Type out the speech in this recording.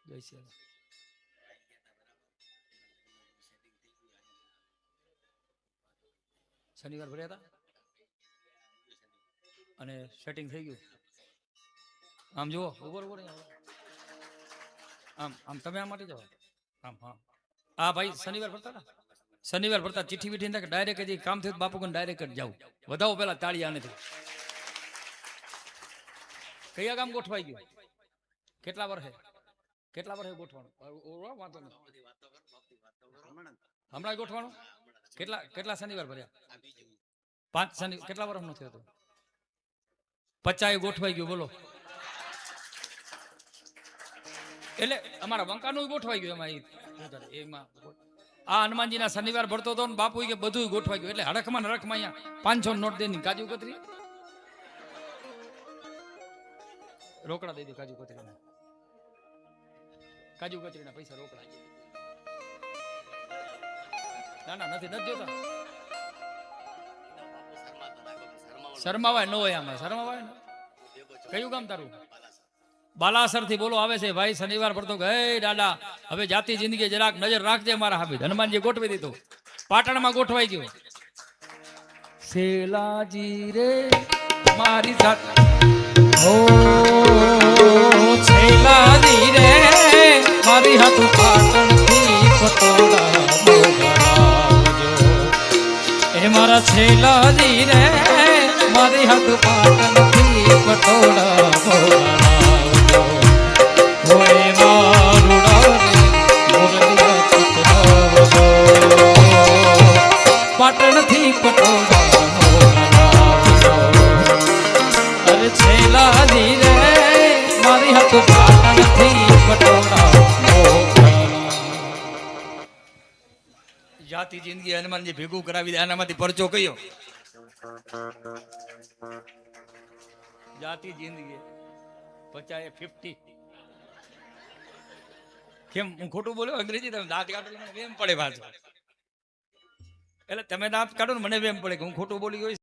જય શ્રી શનિવાર ભર્યા હતા અને સેટિંગ થઈ ગયું. આમ જુઓ ઉભો ઉભો આમ આમ તમે આમ માટે જાઓ આમ. હા હા ભાઈ શનિવાર ભરતા ને શનિવાર ભરતા ચિઠ્ઠી વિઠ્ઠી નાખે ડાયરેક્ટ જ કામ થયું બાપુ ડાયરેક્ટ જ જાવ. વધાવો પેલા તાળીયા નથી. કયા ગામ ગોઠવાઈ ગયું? કેટલા વર્ષે ગોઠવાનું? વાંધો નહીં, હમણાં ગોઠવાનું. કેટલા શનિવાર ભર્યા? 5 શનિ. કેટલા વર્ષ નો થયો હતો? 50 ગોઠવાઈ ગયું. બોલો. એટલે અમારા બંકાનું ગોઠવાઈ ગયું. એમાં આ હનુમાનજીના શનિવાર ભરતો હતો ને બાપુ કે બધું ગોઠવાઈ ગયું. એટલે હડકમાં હડકમાં અહીંયા 500 નોટ દે કાજુ કતરી રોકડા દઈ દો. કાજુ કતરીના પૈસા રોકડા. ના નથી જોતા. શર્માવાય ન હોય આમાં. શર્માવાય ને. કયું ગામ તારું? બાલાસર થી બોલો આવે છે ભાઈ. શનિવાર ભરતો હે દાદા હવે જાતિ જિંદગી જરાક નજર રાખજે મારા હાબી. હનુમાનજી ગોઠવી દીધું. પાટણમાં ગોઠવાઈ ગયું. શેલાજી રે મારી જાત ઓ શેલાજી રે મારી હાથ પાટણ થી પટોળા મોગરાવજો. એ મારા શેલાજી રે મારી હાથ પાટણ થી પટોળા મોગરાવજો. હોય પાટણ થી પટોળા મોગરાવજો. અરે છેલાજી રે મારી હાથ પાટણ થી પટોળા મોગરાવજો. જાતિ જિંદગી હનુમાનજી ભેગું કરાવી દે. આનામાંથી પરચો કયો? જાતિ જિંદગી 50 કેમ હું ખોટું બોલ્યો? અંગ્રેજી તમે દાંત કાઢો મને વેમ પડે પાછું. એટલે તમે દાંત કાઢો ને મને વેમ પડે કે હું ખોટું બોલી ગયો.